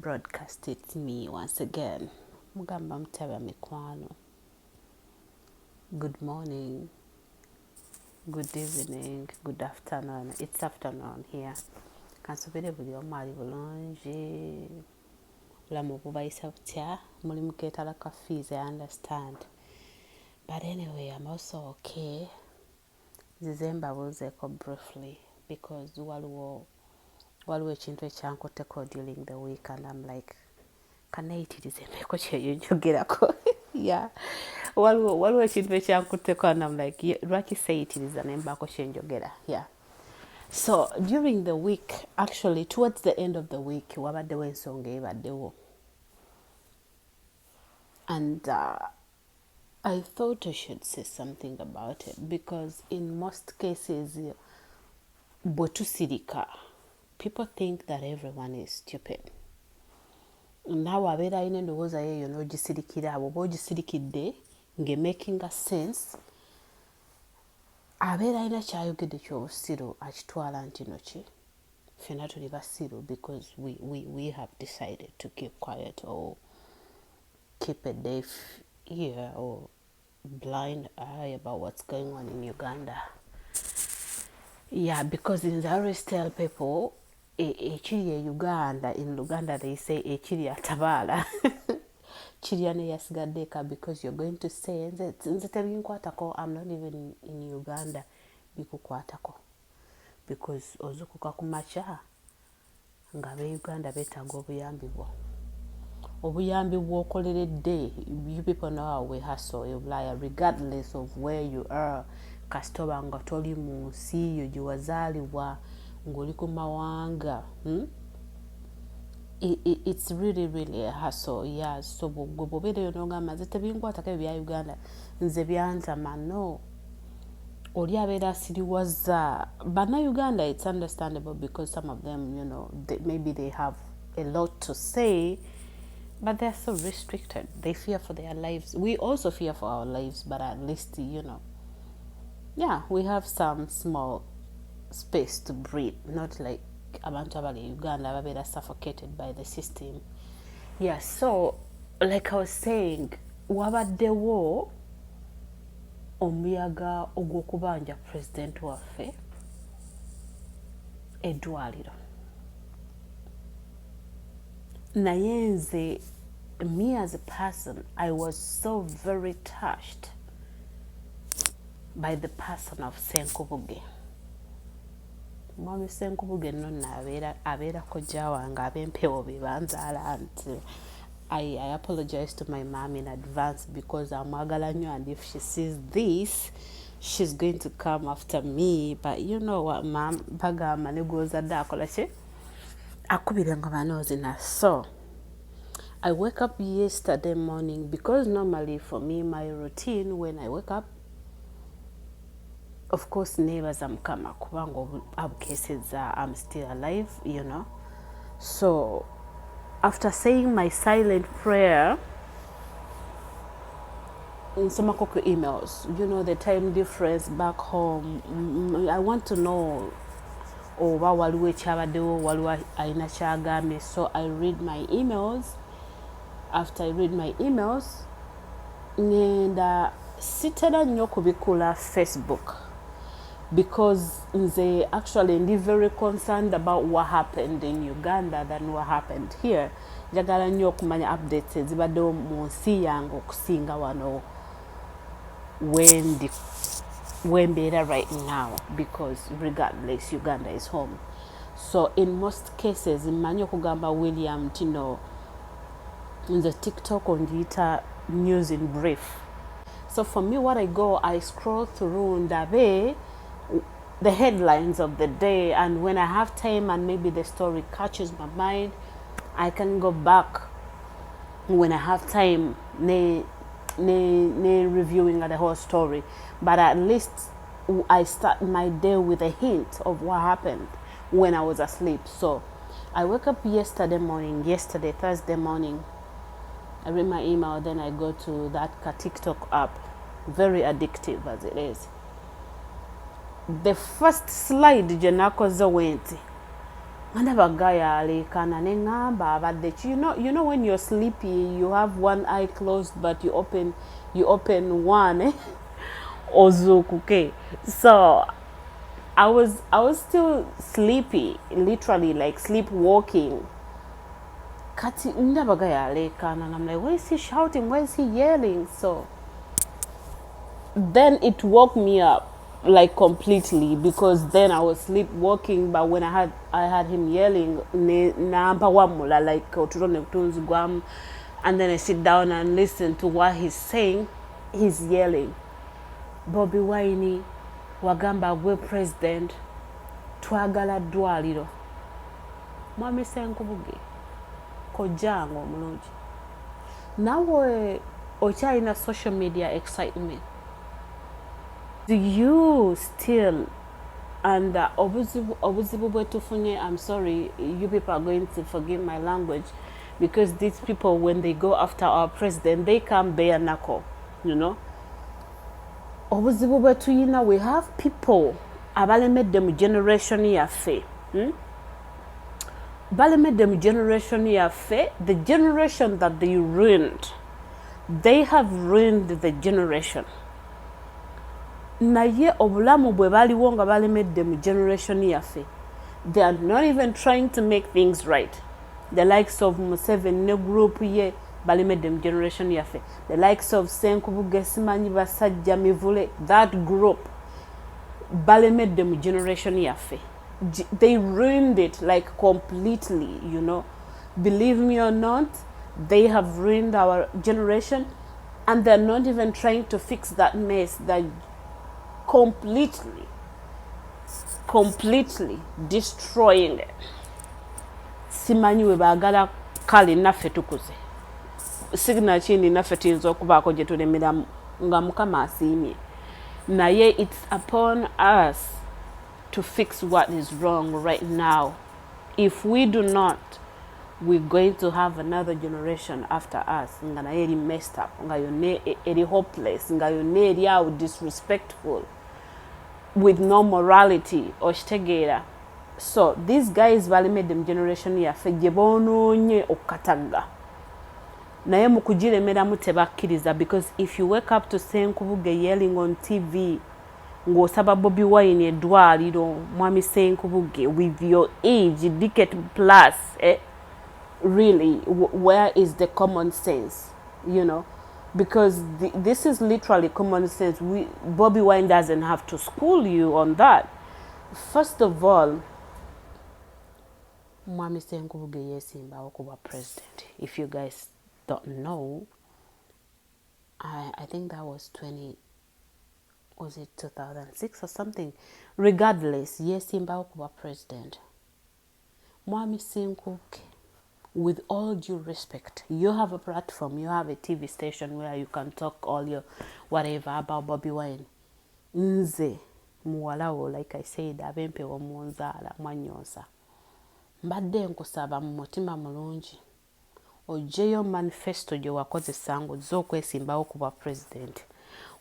broadcast, it's me once again. Mugamba mutaba mikwano. Good morning, good evening, good afternoon. It's afternoon here. Kansubire buli omu ali bulungi. Bulamu bubayisa butya? Mulimu keetala ka fees, I understand. But anyway, I'm also okay. Nzize mbabuuzeeko briefly because waliwo ekintu ekyankutteko during the week and I'm like, kanayitirize mbeeko kyeyonjogerako. Yeah. Waliwo ekintu ekyankutteko and I'm like, lwaki seeyitiriza ne mbaako kyenjogera. Yeah. So during the week, actually towards the end of the week, wabaddewo ensonga ebaddewo. And I thought I should say something about it because in most cases, bwe tusirika, people think that everyone is stupid. Naawe abeera alina endowooza yeeyo n'ogisirikira abo, oba ogisirikidde ng'emakinga sense, abeera alina kyayogedde ky'obusiru akitwala nti noki ffenna tuli basiru because we have decided to keep quiet or keep a deaf ear or blind eye about what's going on in Uganda. Yeah, because in the always tell people, ekiri Uganda, in Luganda they say ekiri atabaala. Chiriya ne yasigaddeka because you're going to say, nze tebinkwatako, I'm not even in Uganda, bikukwatako. Because ozukuka ku makya nga Uganda beetaaga obuyambi bwo. Obuyambi bw'okoleredde, you people know how we hustle in Bulaya regardless of where you are. Kasitoba nga toli mu nsi yo gye wazaalibwa ng'oli ku mawanga. It's really a hustle. Yeah, so bw'obeera n'ogamba nze tebinkwatako ebyo bya Uganda, nze byanzama. No. Oli abeera asiriwazza. Bannayuganda, it's understandable because some of them, you know, maybe they have a lot to say, but they're so restricted. They fear for their lives. We also fear for our lives, but at least, you know, yeah, we have some small space to breathe, not like abantu abali Uganda ababeera suffocated by the system. Yeah, so like I was saying, wabaddewo omuyaga ogw'okubanja president waffe eddwaliro. Naye nze, me as a person, I was so very touched by the person of Senkubuge. Mwami Senkubuge nonna abeera kojja wange ab'empewo be banzaala nti I apologize to my mom in advance because amwagala nnyo, and if she sees this, she's going to come after me. But you know what, mom, bagamba ne gw'ozadde akola ki? Akubira engoma n'ozina. So I woke up yesterday morning because normally for me, my routine when I wake up, of course, neighbors Mukama kubanga cases I'm still alive, you know. So after saying my silent prayer, nsoma ku emails, you know, the time difference back home. I want to know oba waliwo ekyabaddewo, waliwo alina kyagambye. So I read my emails. After I read my emails, ngenda sitera nnyo kubikula Facebook because nze actually ndi very concerned about what happened in Uganda than what happened here. Njagala nnyo okumanya updates ezibaddewo mu nsi yange okusinga wano wembeera right now, because regardless Uganda is home. So in most cases mmanyi okugamba William Tino nze TikTok ongiita news in brief. So for me, what I scroll through ndabe the headlines of the day, and when I have time and maybe the story catches my mind, I can go back when I have time ne reviewing the whole story. But at least I start my day with a hint of what happened when I was asleep. So I woke up yesterday, Thursday morning. I read my email, then I go to that TikTok app, very addictive as it is. The first slide Janakoza went, ndabagaya alekana nengamba abadde you know when you're sleepy you have one eye closed but you open one ozukuke. So I was still sleepy, literally like sleepwalking. Kati ndabagaya alekana and I'm like, why is he shouting? Why is he yelling? So then it woke me up like completely because then I was sleepwalking. But when I had him yelling namba wamula like otulone kutunzi gwam, and then I sit down and listen to what he's saying. He's yelling, Bobi Wine wagamba gwe president twagala ddwaliro. Mwami Senkubuge kojango omulungi nawe okyalina social media excitement. Do you still, and obuzibu bwetufunye, I'm sorry, you people are going to forgive my language, because these people, when they go after our president, they come bare knuckle, you know. Obuzibu bwetuyina, we have people abalemedde mu generation yaffe, balemedde mu generation yaffe, the generation that they ruined, they have ruined the generation. Naye obulamu bwe baliwo nga balemedde mu generation yaffe, they are not even trying to make things right. The likes of Museveni ne group ye balemedde mu generation yaffe. The likes of Senkubuge simanyi basajja mivule, that group balemedde mu generation yaffe. They ruined it like completely, you know. Believe me or not, they have ruined our generation, and they're not even trying to fix that mess that completely destroying it. Simanyi we baagala kale naffe tukuze. Signa chini naffe tuyinza okubaako gye tulemera nga Mukama asiimye. Naye it's upon us to fix what is wrong right now. If we do not, we're going to have another generation after us nga naye eri messed up, nga yonna eri hopeless, nga yonna eri awo disrespectful, with no morality okitegeera. So these guys balemedde mu generation yaffe gye boonoonye okukatagga, naye mu kugiremeramu tebakkiriza, because if you wake up to Senkubuge yelling on TV ng'osaba Bobi Wine eddwaliro, mwami Senkubuge, with your age, decade plus, really, where is the common sense, you know? Because this is literally common sense. Bobi Wine doesn't have to school you on that. First of all, Mwami Senkubuge yesimbawo kuba president. If you guys don't know, I think that was 2006 or something? Regardless, yesimbawo kuba president. Mwami Senkubuge, with all due respect, you have a platform, you have a TV station where you can talk all your whatever about Bobi Wine. Nze muwalawo, like I said, abempewo munzaala mwanyonsa. Mbadde nkusaba mu mutima mulungi oggyeyo manifesto gye wakozesa ng'ozze okwesimbawo kuba president,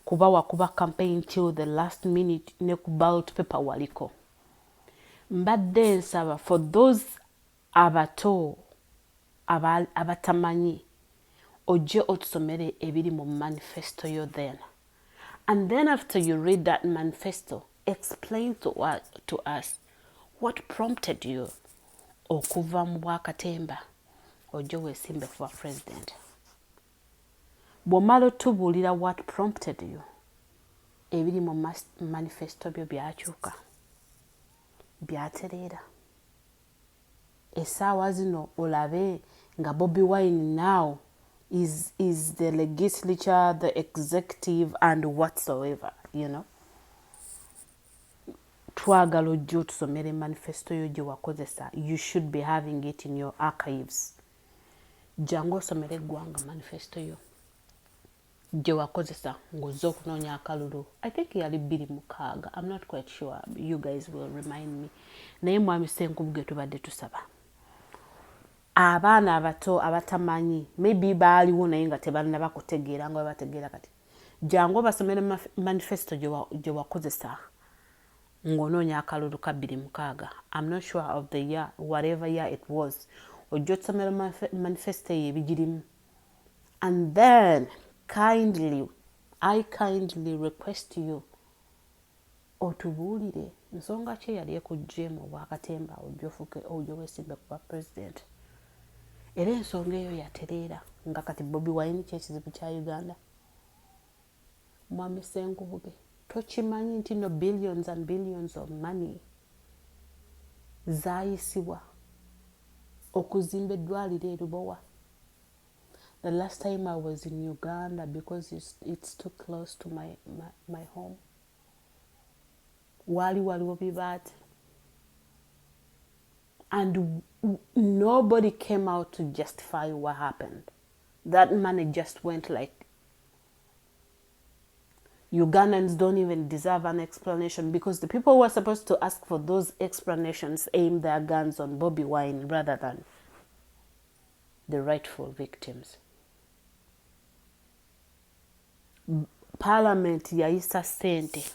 kuba wakuba campaign till the last minute ne ku ballot paper waliko. Mbadde nsaba for those abato abatamanyi, ojje otusomere ebiri mu manifesto yo then. And then after you read that manifesto, explain to us what prompted you okuva mu bwakatemba ojje weesimbe kuba president. Bw'omala otubuulira what prompted you, ebiri mu manifesto byo byakyuka, byatereera. Essaawa zino olabe nga Bobi Wine now is the legislature, the executive, and whatsoever, you know. Twagala ojje otusomere manifesto yo gye wakozesa. You should be having it in your archives. Jangu osomere eggwanga manifesto yo gye wakozesa ng'ozze okunoonya akalulu. I think yali 26. I'm not quite sure. You guys will remind me. Naye Mwami Senkubuge tubadde tusaba abaana abato abatamanyi, maybe baaliwo naye nga tebalina bakutegeera nga bategeera kati, jangu basomere manifesto gye wakozesa ng'onoonya akalulu ka 26. I'm not sure of the year, whatever year it was. Ojja otusomera manifesto ye ebigirimu. And then I kindly request you otubuulire nsonga ki eyali ekugjeemu obwakatemba ojja weesimbe kuba president. Era ensonga eyo yatereera nga kati Bobi Wine kyekizibu kya Uganda. Mwami Senkubuge, tokimanyi nti no billions and billions of money zaayisibwa okuzimba eddwaliro e Lubowa. The last time I was in Uganda, because it's too close to my home, waliwo bibaati. And nobody came out to justify what happened. That money just went like, Ugandans don't even deserve an explanation, because the people who are supposed to ask for those explanations aim their guns on Bobi Wine rather than the rightful victims. Parliament yayisa sente,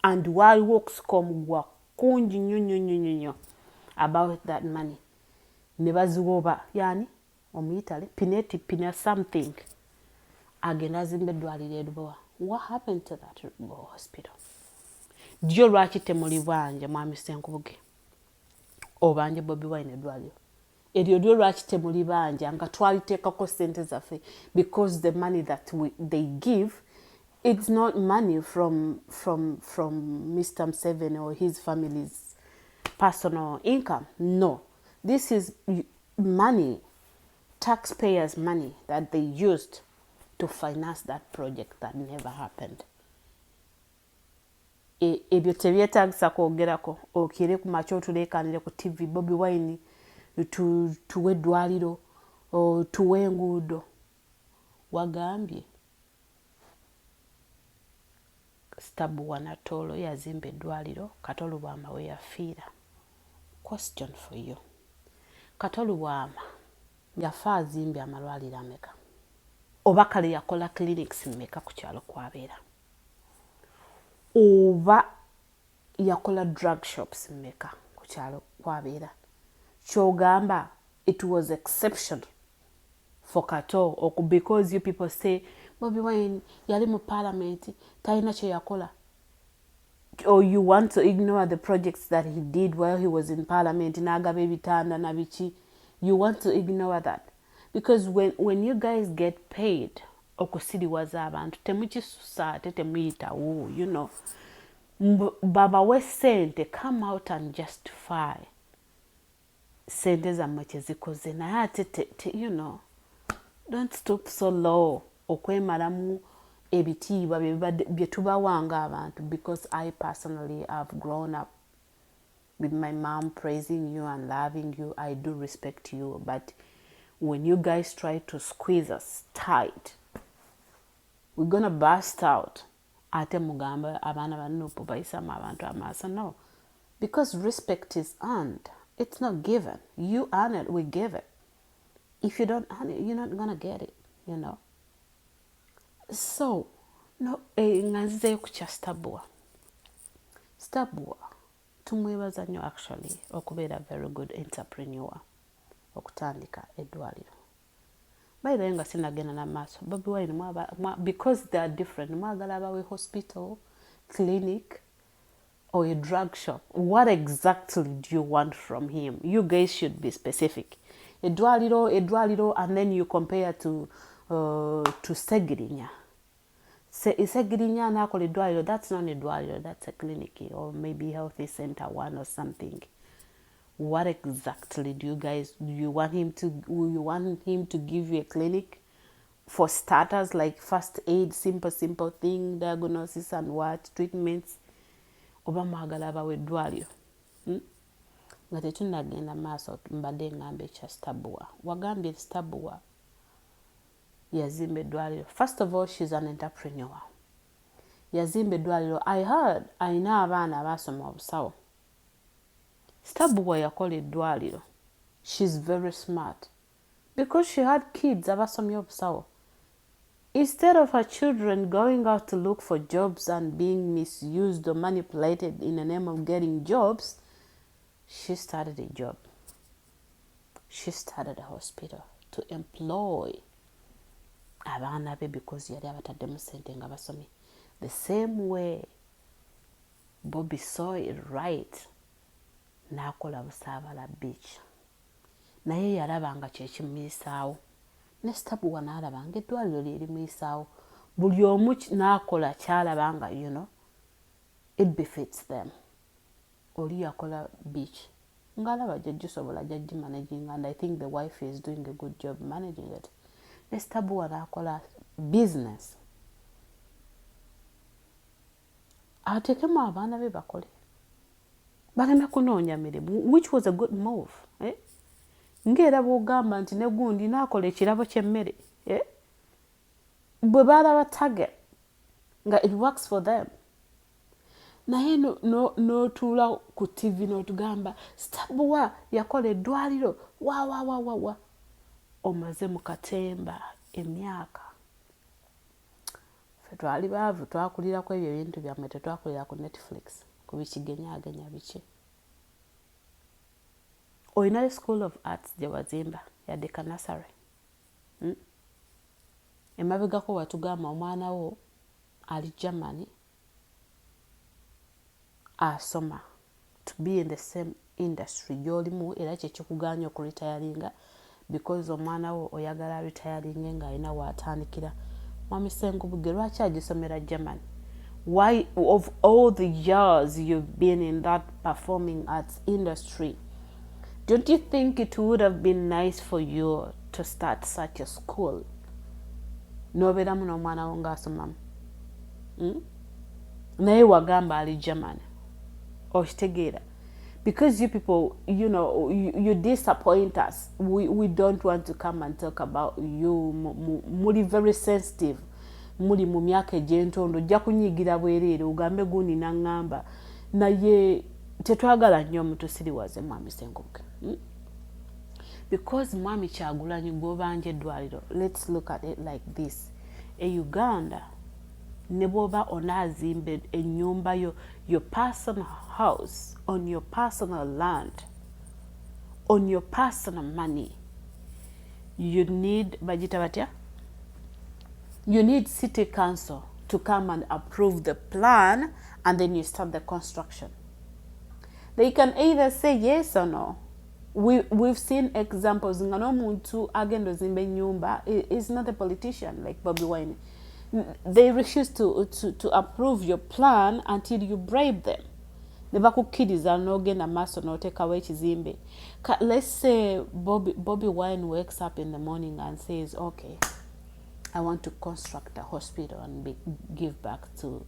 and while works come gwa kunji nyo about that money. Nebaziwoba yani omuyitale pina something agenda azimbe eddwaliro e Lubowa. What happened to that hospital? Jjo lwaki temuli bwanje mwami Senkubuge obanje Bobi Wine eddwaliro eryo lyo lwaki temuli banja nga twaliteekako sente zaffe, because the money that they give, it's not money from Mr. Museveni or his family's personal income. No, this is money, taxpayers' money that they used to finance that project that never happened. Ebyo tebyetaagisa kwogerako, okire ku makya otuleekanire ku TV Bobi Wine tuwe eddwaliro, tuwe enguudo. Wagambye Stabu Wanatolo yazimba eddwaliro, Katolu Bwama we yafiira. Question for you. Katolu Bwama yafa azimbye amalwaliro ameka? Oba kale yakola clinics mmeka ku kyalo kwabeera? Oba yakola drug shops mmeka ku kyalo kwabeera? Kyogamba it was exception for Kato, because you people say Bobi Wine yali mu parliament talina kye yakola, or you want to ignore the projects that he did while he was in parliament, n'agaba ebitanda na biki. You want to ignore that, because when you guys get paid okusiriwaza abantu temukisusa ate temuyitawo, you know. Baba we sente, come out and justify sente zammwe kyezikoze, naye ate you know, don't stoop so low okwemalamu ebitiibwa bye tubawanga abantu. Because I personally have grown up with my mom praising you and loving you. I do respect you, but when you guys try to squeeze us tight, we're gonna burst out. Ate mugamba abaana banupu bayisamu abantu amaaso. No, because respect is earned. It's not given. You earn it, we give it. If you don't earn it, you're not gonna get it, you know. So, no, nganzizeyo ku kya Stabwa tumwebaza nnyo actually okubeera very good entrepreneur okutandika eddwaliro. By the way, nga sinagenda n'amaaso Bobi Wine because they are different, mwagala abawe hospital, clinic, or a drug shop. What exactly do you want from him? You guys should be specific. Edwaliro, and then you compare to Segirinya. Segirinya nakola edwaliro, that's not edwaliro, that's a clinic, or maybe healthy center one or something. What exactly do you want him to give you a clinic? For starters, like first aid, simple thing, diagnosis and what, treatments. Oba mwagala abawe eddwaliro. Nga tetunagenda maaso mbadde ngamba ekya Stabwa. Wagambye Stabwa yazimba eddwaliro. First of all, she's an entrepreneur. Yazimba eddwaliro. I heard ayina abaana abaasoma obusawo. Stabwa yakola eddwaliro. She's very smart. Because she had kids abasomye obusawo. Instead of her children going out to look for jobs and being misused or manipulated in the name of getting jobs, she started a job. She started a hospital to employ abaana be because yali abataddemu sente nga basomye. The same way Bobby saw it right, n'akola Busaabala beach. Naye yalaba nga kye kimuyisaawo. Ne Sitabuwa n'alaba nga eddwaliro lye limuyisaawo. Buli omu n'akola kyalaba nga, you know, it befits them. Oli yakola beach. Ng'alaba gy'gisobola gy'gi managing, and I think the wife is doing a good job managing it. Ne Sitabuwa n'akola business. Ateekemu abaana be bakole. Baleme kunoonya mirimu, which was a good move. Ng'era bw'ogamba nti ne gundi n'akola ekirabo ky'emmere. Bwe balaba target nga it works for them. Naye n'otuula ku TV n'otugamba Sitabuwa yakola eddwaliro wa omaze mu katemba emyaka. Ffe twali baavu twakulira ku ebyo ebintu byammwe, tetwakulira ku Netflix ku bikigenyaagenya biki. Olinayo School of Arts gye wazimba yadde kanasare. Emabegako watugamba omwana wo ali Germany asoma to be in the same industry gy'olimu, era kye kikuganya okuritayalinga because omwana wo oyagala ritayalinge ng'alina waatandikira. Mwami Senkubuge lwaki agisomera Germany? Why, of all the years you've been in that performing arts industry, don't you think it would have been nice for you to start such a school? Nobeeramu n'omwana wo ng'asomamu. Naye wagamba ali Germany. Okitegeera. Because you people, you know, you disappoint us. We don't want to come and talk about you. Muli very sensitive. Muli mu myaka egy'entondo. Ojja kunyigira bwereere ogambe gundi n'angamba. Naye tetwagala nnyo mutusiriwaze Mwami Senkubuge. Because Mwami Kyagulanyi gw'obanja eddwaliro, let's look at it like this. Uganda, ne bw'oba onaazimba ennyumba yo, your personal house, on your personal land, on your personal money, you need bagita batya? You need city council to come and approve the plan, and then you start the construction. They can either say yes or no. We've seen examples. Ngano muntu agenda zimbe nyumba is not a politician like Bobby Wine. They refuse to approve your plan until you bribe them. Nebakukiriza n'ogenda maaso n'oteekawo ekizimbe. Let's say Bobby Wine wakes up in the morning and says, okay, I want to construct a hospital and give back to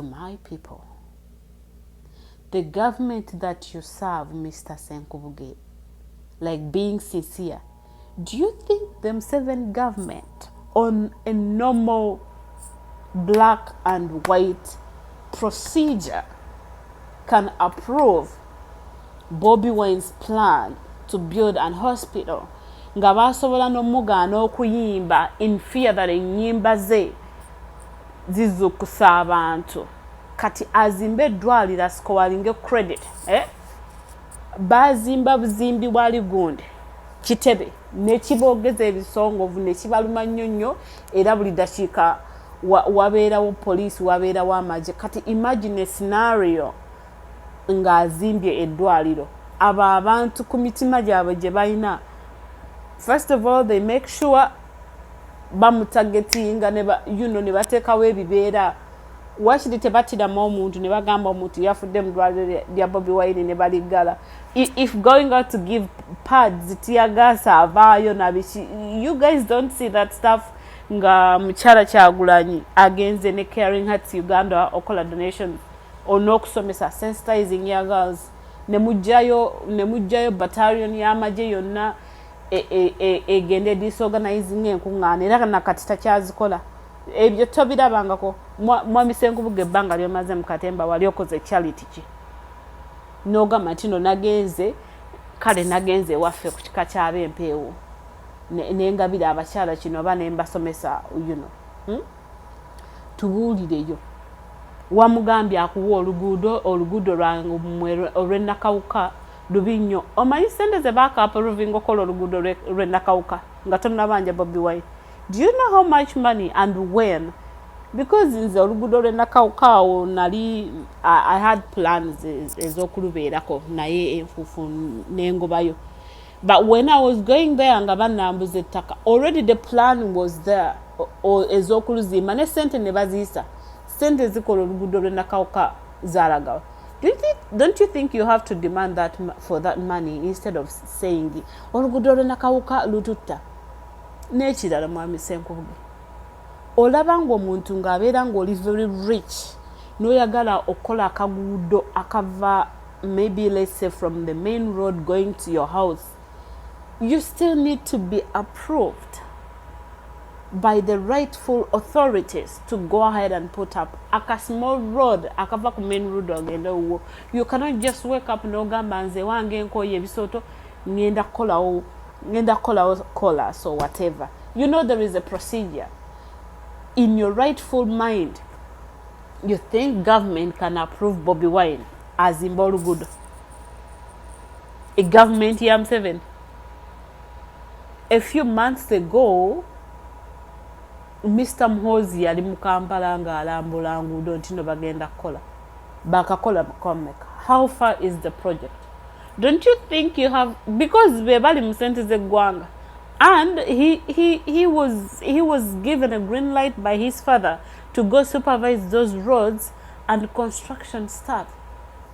my people. The government that you serve, Mr. Senkubuge, like being sincere, do you think them 7 government on a normal black and white procedure can approve Bobby Wine's plan to build an hospital? Nga basobola n'omugaana okuyimba in fear that ennyimba ze zizukusa abantu. Kati azimbe eddwaliro asikowalinge credit. Bazimba buzimbi bwali gundi kitebe nekiboogeza ebisongovu nekibaluma nnyo era buli dakiika wabeerawo poliisi wabeerawo amagye. Kati imagine a scenario ng'azimbye eddwaliro. Abo abantu ku mitima gyabwe gye balina, first of all they make sure bamutagetinga ne bateekawo ebibeera. Wakiri tebatiramu omuntu ne bagamba omuntu yafudde mu ddwaliro lya Bobby Wine ne baligala. If going out to give pads tiyagasa avaayo nabiki, you guys don't see that stuff. Nga mukyala Kyagulanyi agenze ne Caring Hearts Uganda okola donations on'okusomesa sensitizing young girls, ne mujjayo battalion y'amagye yonna egende disorganizing enkuŋŋaana era nakati takyazikola. Ebyo tobirabangako. Mwami Senkubuge ebbanga lyomaze mu katemba wali okoze charity ki? N'ogamba nti no nagenze, kale nagenze waffe ku kika ky'ab'empeewo. nengabira abakyala kino oba nembasomesa tubuulireyo wamugambye akuwa oluguudo lwange olw'ennakawuka lubi nnyo omanyi sente ze baakaapruvinga okola oluguudo lw'ennakawuka nga tonnabanja Bobi Wine. Do you know how much money and when? Because nze oluguudo lw'ennakawuka awo nali I had plans ez'okulubeerako naye enfuufu n'engobayo. But when I was going there nga bannambuza ettaka already the plan was there ez'okuluzimba ne sente ne baziisa sente zikola oluguudo lw'ennakawuka zaalagawa. Don't you think you have to demand that for that money instead of saying oluguudo lw'ennakawuka lututta? N'ekirala mwami Senkubuge olaba ng'omuntu ng'abeera ng'oli very rich n'oyagala okukola akaguudo akava maybe let's say from the main road going to your house, you still need to be approved by the rightful authorities to go ahead and put up a small road akava ku main road ogenda uwo. You cannot just wake up n'ogamba nze wange nkoye ebisoto ngenda kola so whatever. You know there is a procedure. In your rightful mind, you think government can approve Bobi Wine as in Bolugudo? A government YAM7. A few months ago, Mr. Mhozi ali mu Kampala nga alambula nguudo ntino bagenda kola. Bakakola Komeka. How far is the project? Don't you think you have, because we bali mu sente z'eggwanga, and he was given a green light by his father to go supervise those roads and construction start.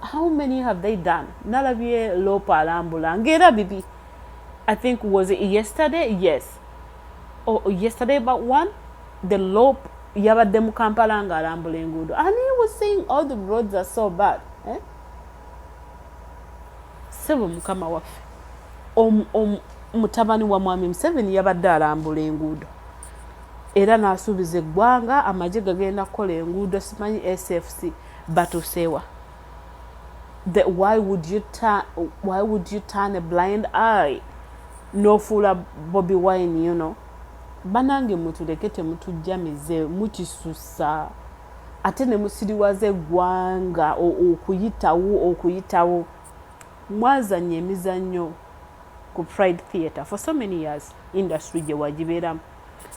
How many have they done? Nalabye lopa alambula ngera bibi. I think was it yesterday? Yes. Or yesterday about 1, the lope yabadde mu Kampala nga alambula enguudo. And he was saying all the roads are so bad. Sebo mukama waffe. Mutabani wa mwami Museveni yabadde alambula enguudo. Era n'asuubiza eggwanga amagye gagenda kukola enguudo simanyi SFC batuseewa. Why would you turn a blind eye? N'ofuula Bobi Wine, you know. Banange mutuleke temutujja mize mukisusa ate ne musiriwaza eggwanga okuyitawo mwazanya emizannyo ku Pride Theatre for so many years. Industry gye wagibeeramu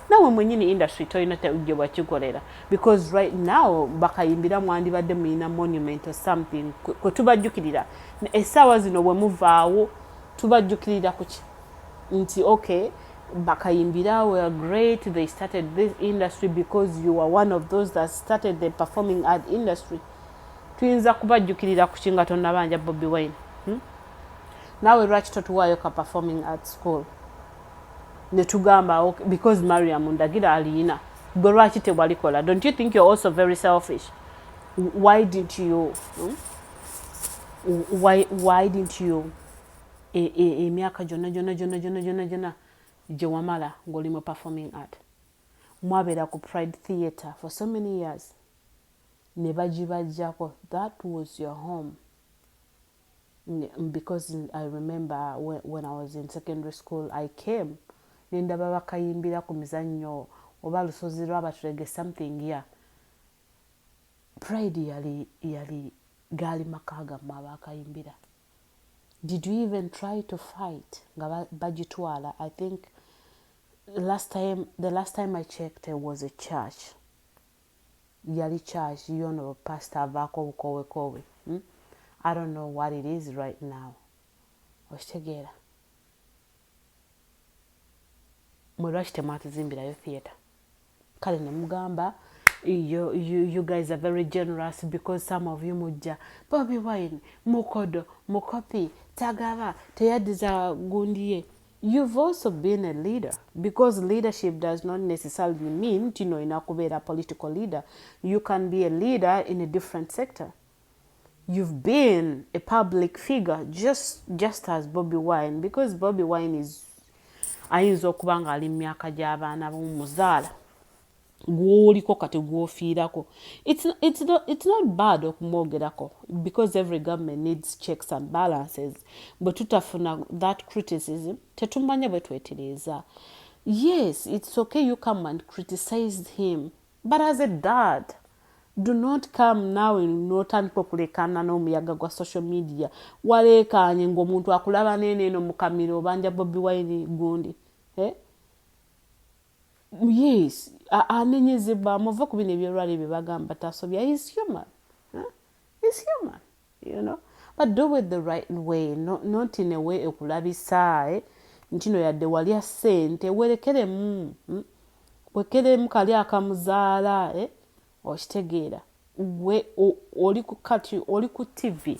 nawe mwenyini industry toyina gye wakikolera, because right now bakayimbira mwandibadde muyina monument or something kwe tubajjukirira essaawa zino bwe muvaawo tubajjukirira kuki nti okay bakayimbira were great, they started this industry because you were one of those that started the performing art industry. Tuyinza kubajjukirira kuki nga tonnabanja Bobi Wine? Nawe lwaki totuwaayo ka performing art school ne tugamba okay, because Mariam ndagira alina gwe lwaki tewalikola? Don't you think you're also very selfish? Why didn't you emyaka gyonna gye wamala ng'oli mu performing art mwabeera ku Pride Theatre for so many years ne bagibajjako? That was your home. Because I remember when I was in secondary school I came nendaba bakayimbira ku mizannyo oba lusozi lw'abaturege something here. Pride yali gaali makaga mwabakayimbira. Did you even try to fight nga bagitwala? I think the last time I checked it was a church. Yali church, you know, pastor avaako bukowekowe. I don't know what it is right now. Okitegera mwe lwaki temwatuzimbirayo theatre? Kale ne mugamba you guys are very generous because some of you mujja Bobi Wine mukodo mukopi tagaba teyadiza gundiye. You've also been a leader, because leadership does not necessarily mean inakubeera a political leader. You can be a leader in a different sector. You've been a public figure just as Bobi Wine, because Bobi Wine is ayinza okuba nga ali mu myaka gy'abaana b'omuzaala gwoliko kati gwofiirako. It's not bad okumwogerako because every government needs checks and balances, but tutafuna that criticism tetumanya bwe twetereeza. Yes, it's okay you come and criticize him, but as a dad, do not come now n'otandika okulekaana n'omuyaga gwa social media waleekaanye ng'omuntu akulaba neeneeno mu kamera obanja Bobi Wine gundi. Yes, anenyezebwa muva ku bino ebyolwala ebyo bagamba tasobya. He's human. He's human, you know. But do it the right way, not in a way ekulabisa nti no yadde walya ssente werekeremu wekeremu kali akamuzaala okitegeera oli ku TV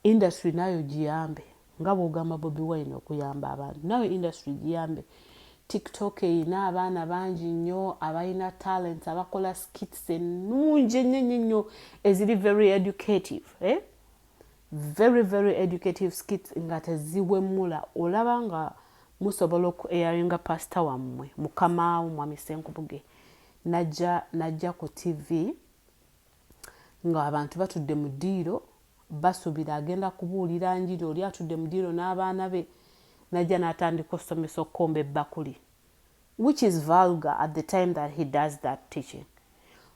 industry nayo giyambe nga bw'ogamba Bobi Wine okuyamba abantu nawe industry giyambe. TikTok erina abaana bangi nnyo abalina talent abakola skits ennungi ennyo eziri very educative very very educative skits nga teziwemula. Olaba nga musobola okueyaringa pastor wammwe mukamaawo mwami Senkubuge najja ku TV nga abantu batudde mu ddiiro basuubira agenda kubuulira njiri oli atudde mu ddiiro n'abaana be najja n'atandika okusomesa okukomba ebbakuli, which is vulgar at the time that he does that teaching.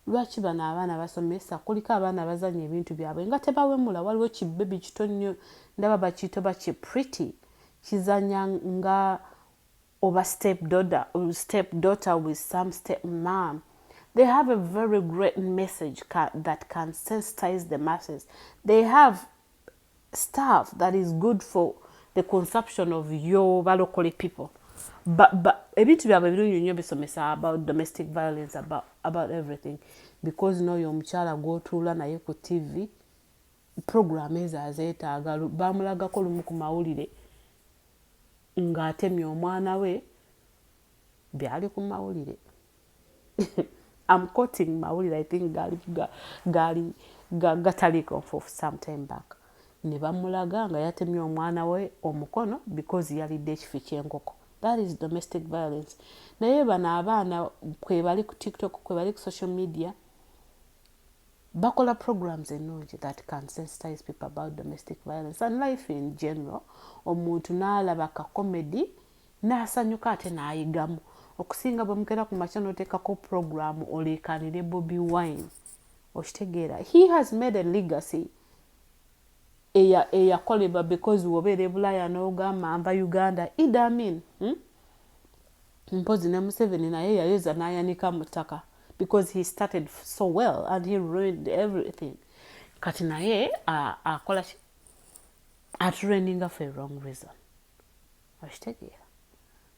Lwaki bano abaana basomesa kuliko abaana bazanya ebintu byabwe nga tebawemula. Waliwo kibebi kito nnyo ndaba bakiyita baki pretty kizanya nga oba stepdaughter with some stepmom. They have a very great message that can sensitize the masses. They have stuff that is good for the consumption of your local people. But ebintu byabwe birungi nnyo bisomesa about domestic violence, about everything, because n'oyo omukyala gw'otuula naye ku TV program ezo azeetaaga. Bamulagako lumu ku mawulire ng'atemye omwana we byali ku mawulire. I'm quoting mawulire, I think gataliko for some time back. Ne bamulaga nga yatemye omwana we omukono because yalidde ekifi ky'enkoko. That is domestic violence. Naye bano abaana kwe bali ku TikTok, kwe bali ku social media, bakola programs ennungi that can sensitize people about domestic violence and life in general. Omuntu n'alaba ka comedy n'asanyuka ate n'ayigamu. Okusinga bwe mukera ku makya n'oteekako program oleekaanire Bobi Wine. Okitegeera. He has made a legacy eyakolebwa because wobeera Bulaaya n'ogamba nva Uganda. Idi Amin. Mpozi ne Museveni naye yayoza n'ayanika mu ttaka because he started so well and he ruined everything. Kati naye akola training for a wrong reason. Okitegeera.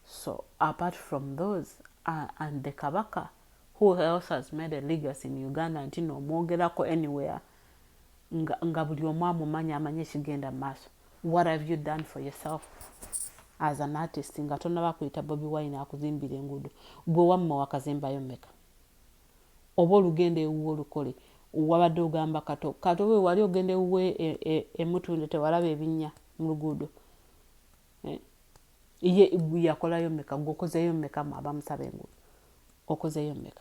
So apart from those and the Kabaka, who else has made a legacy in Uganda nti n'omwogerako anywhere nga buli omu amumanya amanye ekigenda mu maaso? What have you done for yourself as an artist nga tonnaba kuyita Bobi Wine akuzimbira enguudo? Gwe wamma wakazimbayo mmeka? Oba olugenda ewuwe olukole wabadde ogamba kato we wali ogenda ewuwe emutunde tewalaba ebinnya mu luguudo. Ye yakolayo mmeka? Gwokozeyo mmeka mu abamusaba enguudo? Okozeyo mmeka?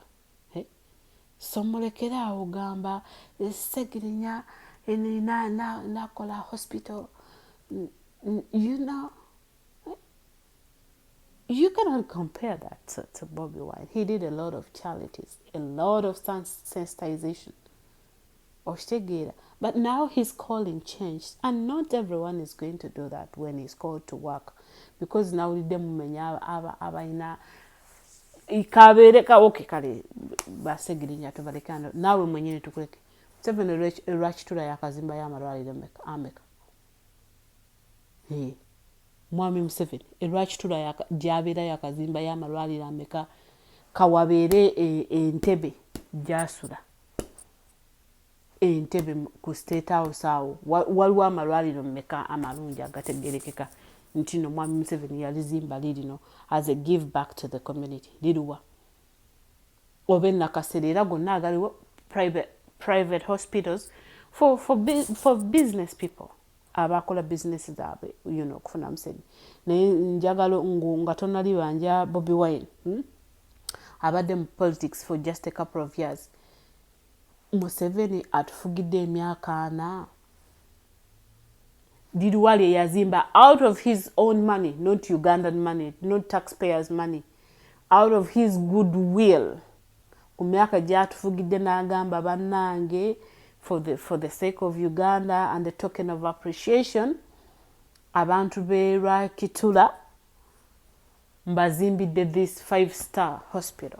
So mulekera awo ogamba Segirinya nakola hospital. You know, you cannot compare that to Bobi Wine. He did a lot of charities, a lot of sensitization. But now his calling changed, and not everyone is going to do that when he's called to work, because now the mumenya abaina ikabereka okay kale Basegirinya tubalekano nawe mwenyewe tukuleke 7 rachitula yakazimba y'amalwaliro ameka. Mwami Museveni rachitula gy'abeera yakazimba y'amalwaliro ameka kawabeere Entebbe gy'asula. Entebbe ku State House awo waliwo amalwaliro mmeka amalungi agategerekeka nti no Mwami Museveni yalizimba lirino as a give back to the community. Liruwa obe nakaseera gonna agaliwo private hospitals for business people abakola business zaabwe, you know, kufuna Museveni. Naye njagala nga tonali banja Bobi Wine. abadde mu politics for just a couple of years. Museveni atufugidde emyaka 4. Didwali yazimba out of his own money, not Ugandan money, not taxpayers' money, out of his goodwill. Ku myaka gy'atufugidde n'agamba bannange, for the sake of Uganda and the token of appreciation, abantu be Rwakitula mbazimbidde this 5-star hospital.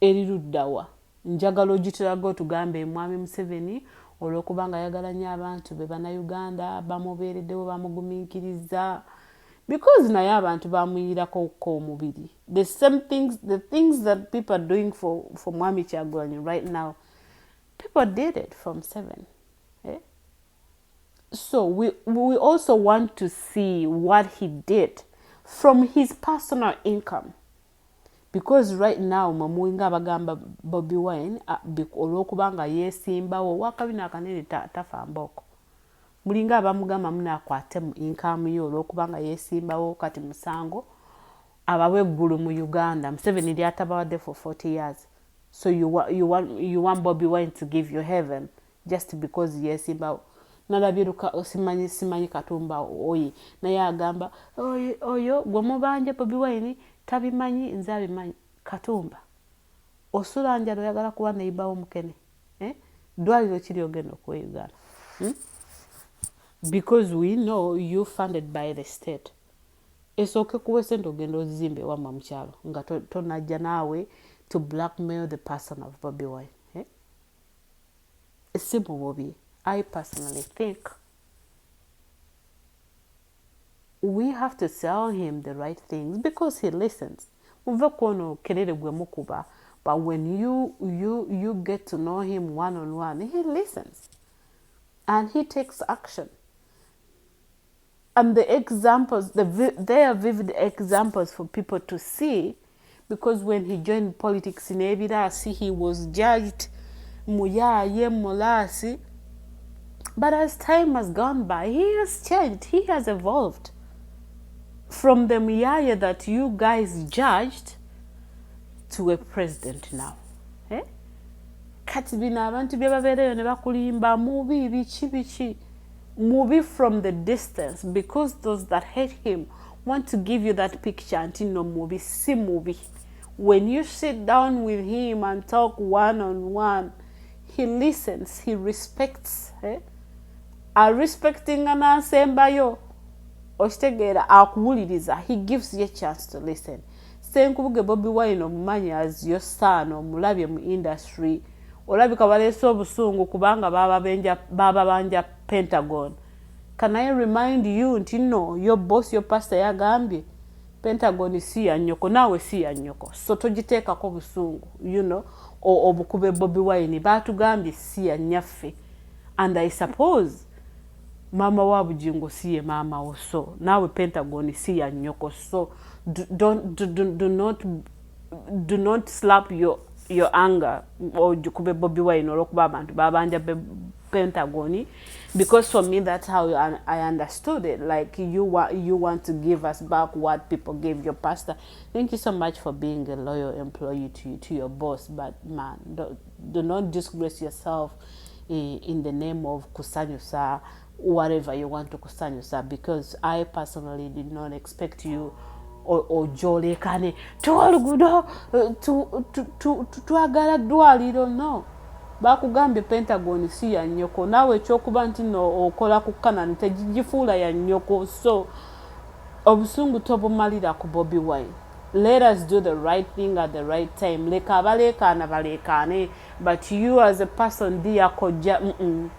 Eriruddawa njagala ogitulaga otugambe mwami Museveni olw'okubanga ayagala nnyo abantu be bannayuganda bamubeereddewo bamugumiikiriza because naye abantu bamuyirako omubiri. The things that people are doing for Mwami Kyagulanyi right now, people did it from 7. So we also want to see what he did from his personal income. Because right now mamuinga bagamba Bobi Wine olw'okubanga yeesimbawo wakabina akanene tafa mboko. Mulinga abamugamba munakwate mu income yo olw'okubanga yeesimbawo kati musango abawe eggulu mu Uganda. Museveni lyatabawadde for 40 years. So you want Bobi Wine to give you heaven just because yeesimbawo. Nalabiruka simanyi Katumba oyi naye agamba oyo gwe mubanja Bobi Wine tabimanyi nze abimanyi. Katumba osula njalo yagala kuba neibawo mukene dwaliro kiri ogenda okuwa Uganda because we know you funded by the state. Esooke kuwa sente ogenda ozimbe wamma mu kyalo nga tonajja naawe to blackmail the person of Bobi Wine. Si bubi. I personally think we have to tell him the right things because he listens. But when you get to know him one-on-one, he listens and he takes action. And the examples, they are vivid examples for people to see, because when he joined politics in Ebirasi, he was judged muyaye molasi. But as time has gone by, he has changed. He has evolved. From the Muyaya that you guys judged to a president now. Kati bino abantu byababeereyo ne bakulimba mubi bichi. Movie from the distance, because those that hate him want to give you that picture until no movie, see movie. When you sit down with him and talk one-on-one, he listens, he respects. Respecting anasembayo ostegera akuwuliriza, he gives you a chance to listen. Senkubuge Bobi Wine omumanyi as your son omulabye mu industry, olabika baleese obusungu kubanga baba banja Pentagon. Can I remind you nti no, your boss, your pastor yagambye Pentagon si ya nyoko, nawe si ya nyoko, so togiteekako busungu, you know, obukube Bobi Wine batugambye si ya nyaffe. And I suppose mama wa Bujingo siye mama oso, nawe Pentagon si ya nyoko, so do not slap your anger or jukube Bobi Wine or abantu babanja Pentagon, because for me that's how I understood it. Like you want to give us back what people gave your pastor. Thank you so much for being a loyal employee to your boss, but man, do not disgrace yourself in the name of kusanyusa, whatever you want to kusanyusa, because I personally did not expect you or jole kane to algudo to agala dwaliro, no. Bakugambye Pentagon si ya nyoko, nawe kyokuba nti no okola ku Kanani tegifuula ya nyoko, so obusungu tobumalira ku Bobi Wine. Let us do the right thing at the right time. Leka balekana balekane, but you as a person dear koja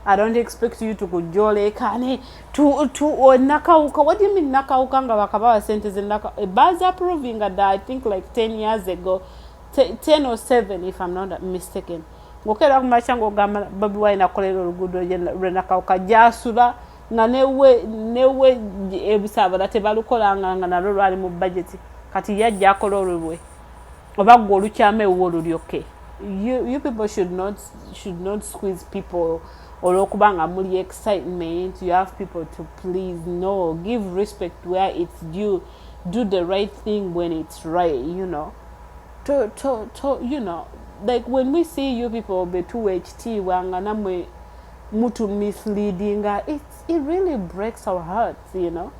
I don't expect you to kujole kane to nakauka. What do you mean nakauka nga bakabawa sentence naka? Baza proving that I think like 10 years ago, 10 or 7 if I'm not mistaken. Ngokera kumachango gama Bobi Wine akolera olugudo renakauka jasula nga newe ebisaba date balukolanga nga nalo lwali mu budget kati yajja akola olwe obaggo olukyame wolulyoke. You people should not squeeze people or okubanga muli excitement. You have people to please. No, give respect where it's due. do the right thing when it's right, you know. You know, like when we see you people be 2HT wanga namwe mutu misleading, it really breaks our hearts, you know.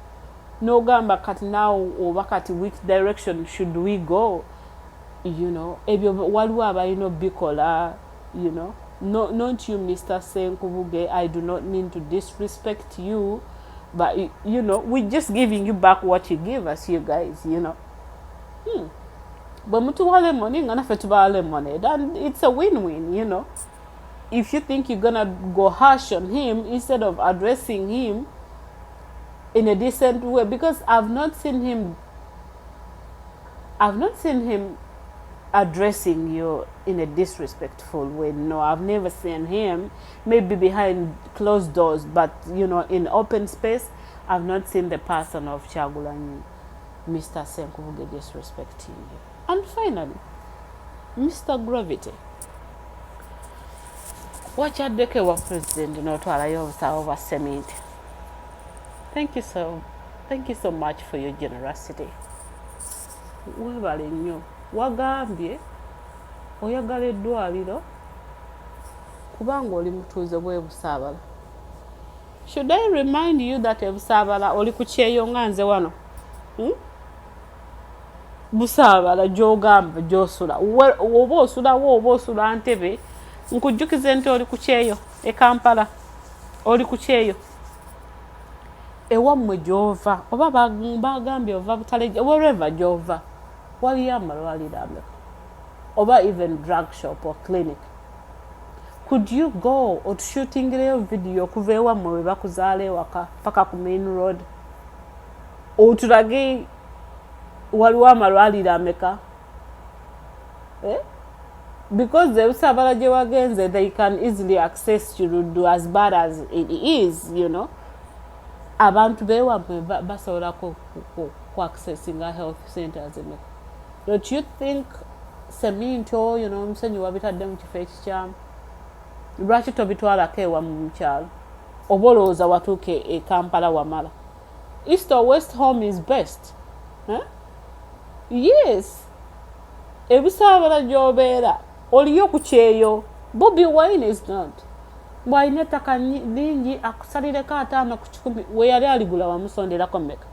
No gamba kati now or wakati which direction should we go, you know. Ebyo waliwo abalina bikola, you know. No, not you, Mr. Senkubuge. I do not mean to disrespect you, but you know, we're just giving you back what you give us, you guys, you know. But mutuwale money, ngana fetubale money. Then it's a win-win, you know. If you think you're gonna go harsh on him instead of addressing him in a decent way, because I've not seen him addressing you in a disrespectful way. No, I've never seen him, maybe behind closed doors, but you know, in open space, I've not seen the person of Chagulanyi, Mr. Senkubuge, disrespecting you. And finally, Mr. Gravity. Watch out the wa president n'otwala yobusawo over cement. Thank you so much for your generosity. Weebale nnyo. Wagambye oyagala eddwaliro kubanga oli mutuuze bwe Busaabala. Should I remind you that Busaabala oli ku kyeyo nga nze wano? Busaabala gy'ogamba gy'osula. Oba osulawo oba osula Ntebe, nkujjukize nti oli ku kyeyo e Kampala. Oli ku kyeyo. Ewammwe gy'ova oba bagambye ova Butale, wherever gy'ova waliyo amalwaliro ameka, oba even drug shop or clinic. Could you go otushutingireyo video okuva ewammwe we bakuzaala ewaka paka ku main road, otulage waliwo amalwaliro ameka? Because the Busaabala gye wagenze, they can easily access Kirudu, as bad as it is, you know. Abantu bewammwe basobola ku accessing health centers emeka. Don't you think Seminto, you know, omusenyu wabitadde mu kifo ekikyamu? Lwaki tobitwalako ewamu mu kyalo? Oba olowooza watuuke e Kampala wamala? East or west home is best. Yes. E Busaabala gy'obeera oliyo ku kyeyo. Bobi Wine is not. Bw'alina ettaka lingi akusalireko 5 ku 10 we yali aligula wamusonderako mmeka?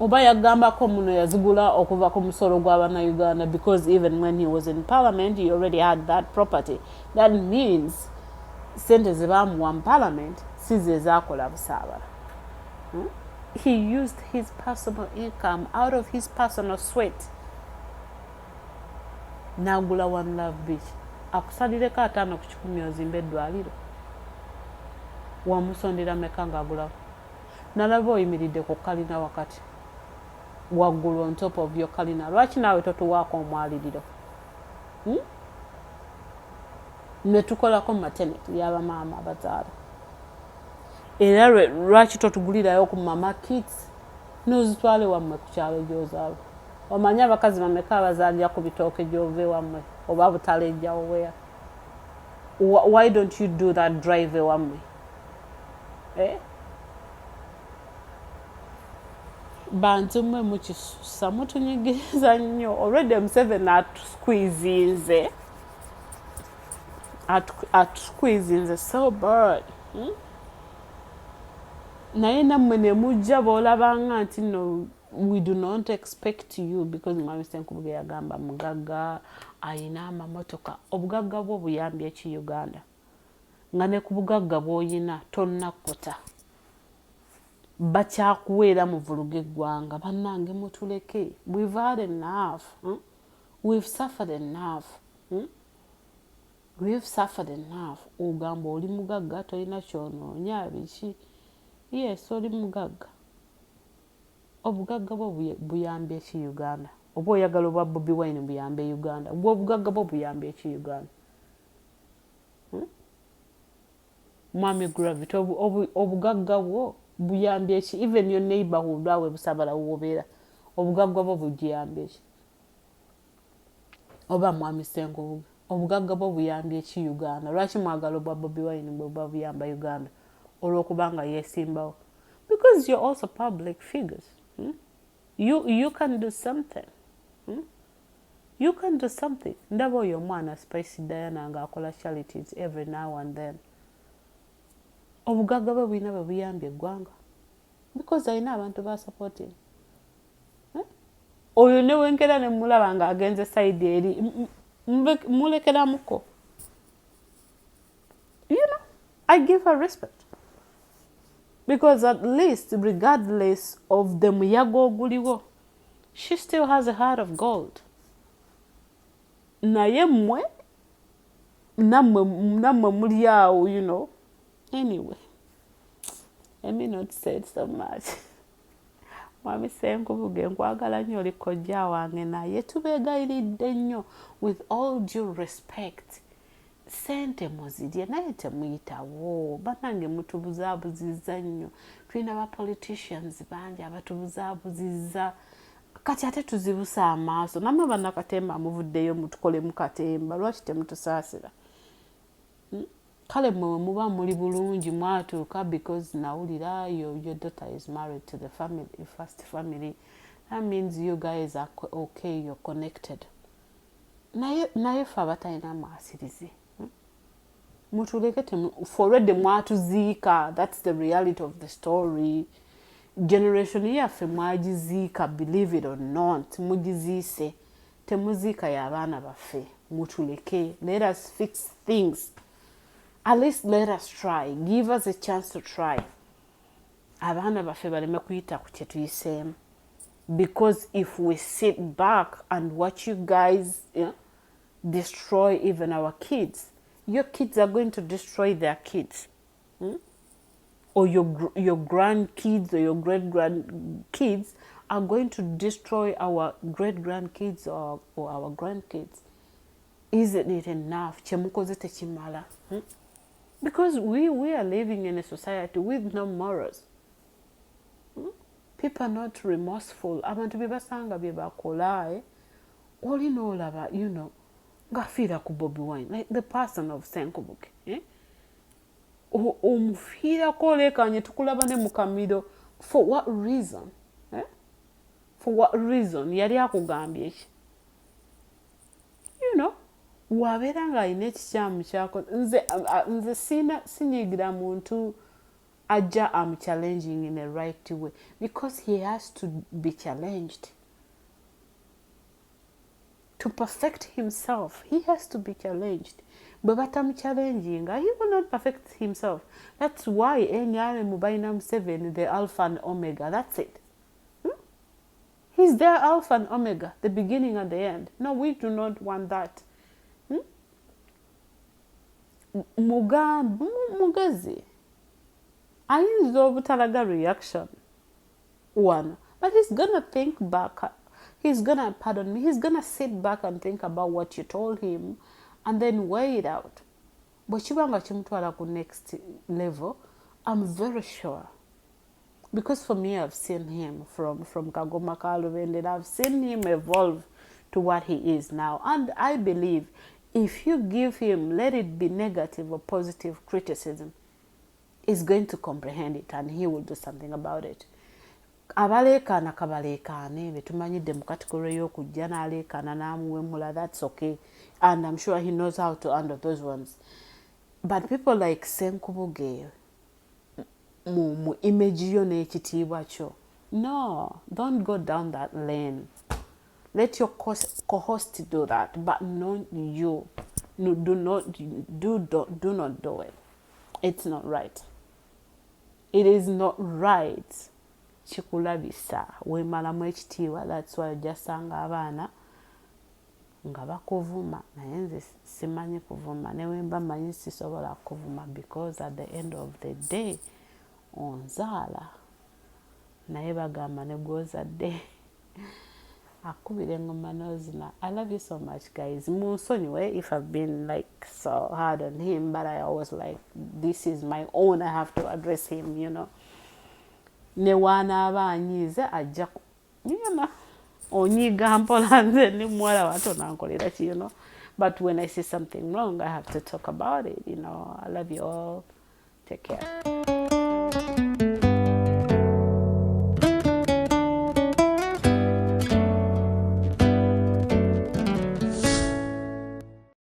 Oba yagambako muno yazigula okuva ku musolo gw'Abannayuganda, because even when he was in parliament he already had that property. That means sente ze baamuwa mu parliament si ze zaakola Busaabala. He used his personal income out of his personal sweat. N'agula One Love Beach. Akusalireko 5 ku 10 ozimba eddwaliro. Wamusondera meka ng'agulawo? Nalaba oyimiridde ku kalina wakati. Waggulu on top of your kalina. Lwaki naawe totuwaako omwaliriro? Ne tukolako maternity y'abamaama abazaala. Era lwaki totugulirayo ku mama kits n'ozitwale wammwe ku kyalo gy'ozaala? Omanyi abakazi bameka abazaalira ku bitooke gy'ova ewammwe oba Butale ejjawo wea? Why don't you do that drive ewammwe? Bantu mmwe mukisusa mutunyigiriza nnyo. Already Museveni atusqueezinze so bad. Naye nammwe ne mujja b'olabanga nti no, we do not expect you, because Mwami Senkubuge yagamba mugagga ayina amamotoka. Obugagga bwo buyambye ki Uganda? Nga ne ku bugagga bw'oyina tonnakota. Bakyakuweera mu vuluga eggwanga. Bannange mutuleke. We've had enough. We've suffered enough. We've suffered enough. Ogamba oli mugagga tolina kyonoonya biki? Yes, oli mugagga. Obugagga bwo buyambye ki Uganda? Oba oyagala obwa Bobi Wine buyambe Uganda? Obugagga bwo buyambye ki Uganda? Mwami Gravity, obugagga bwo buyambye ki? Even your neighborhood awe Busaabala wobeera, obugagga bwo bugiyambye ki? Oba Mwami Senkubuge, obugagga bwo buyambye ki Uganda? Lwaki mwagala obwa Bobi Wine bwe buyamba Uganda? Olw'okubanga yeesimbawo. because you're also public figures. You can do something. You can do something. Ndaba oyo mwana Spicy Diana nga akola charities every now and then. Obugagga bwe bwina bwe buyambye eggwanga. Because alina abantu ba supporting. Oyo ne wenkera ne mulaba nga agenze side eri mulekeramuko. You know, I give her respect. Because at least, regardless of the muyago oguliwo, she still has a heart of gold. Naye mmwe nammwe muli awo, you know. Anyway, let me not say so much. Mwami Senkubuge nkwagala nnyo oli kojja wange naye tubeegayiridde nnyo with all due respect. Sente muzirye naye temuyitawo. Bannange mutubuzaabuzizza nnyo. Tulina ba politicians bangi abatubuzaabuzizza. Kati ate tuzibusa amaaso. Nammwe bannakatemba muvuddeyo mutukole mu katemba. Lwaki temutusaasira? Kale mwe muba muli bulungi mwatuuka because nawulira your daughter is married to the family, first family. That means you guys are okay, you're connected. Naye fe abatalina mwasirizi. Mutuleke forward mwatuziika. That's the reality of the story. Generation yaffe mwagiziika, believe it or not. Mugiziise. Temuziika y'abaana baffe. Mutuleke. Let us fix things. At least let us try. Give us a chance to try. Abaana baffe baleme kuyita ku kye tuyiseemu. Because if we sit back and watch you guys destroy even our kids, your kids are going to destroy their kids. Or your grandkids or your great-grandkids are going to destroy our great-grandkids or our grandkids. Isn't it enough? Chemukoze techimala. Because we are living in a society with no morals. People are not remorseful. Abantu bebasanga bebakola all in all about, you know, ngafiira ku Bobi Wine, like the person of Senkubuge. Omufiirako olekanye tukulaba ne mukamiro. For what reason? For what reason? Yali akugambye ki? You know, wabeera nga alina ekikyamu kyako. Nze sinyigira muntu ajja challenging in a right way, because he has to be challenged. To perfect himself, he has to be challenged. But challenging, he will not perfect himself. That's why NRM Mubainam 7, the Alpha and Omega, that's it. He's their Alpha and Omega, the beginning and the end. No, we do not want that. Mugazi. Ayinza obutalaga reaction. One. But he's gonna think back. He's gonna, pardon me, he's gonna sit back and think about what you told him and then weigh it out. But chibanga chimutwala ku next level, I'm very sure. Because for me, I've seen him from Kagoma Kaluvende, and I've seen him evolve to what he is now. And I believe if you give him, let it be negative or positive criticism, he's going to comprehend it and he will do something about it. Abalekana kabalekane betumanyidde mu category y'okujja n'aleekana n'amuwemula, that's okay, and I'm sure he knows how to handle those ones. But people like Senkubuge mu image yo n'ekitiibwa kyo, no, don't go down that lane. Let your co-host do that, but not you. No, do not do it. It's not right. It is not right. Chikulabisa wemalamu ekitiibwa. That's why ojasanga abaana nga bakuvuma, naye nze simanyi kuvuma, ne wemba manyi sisobola kuvuma, because at the end of the day onzaala naye bagamba ne gwozadde akubira engoma n'ozina. I love you so much, guys. Munsonyiwe if I've been like so hard on him, but I always like, this is my own, I have to address him, you know. Ne wanaaba anyiize ajja, you know, onyiga mpola nze ni muwala watono ankolera ki, you know. But when I see something wrong, I have to talk about it, you know. I love you all. Take care.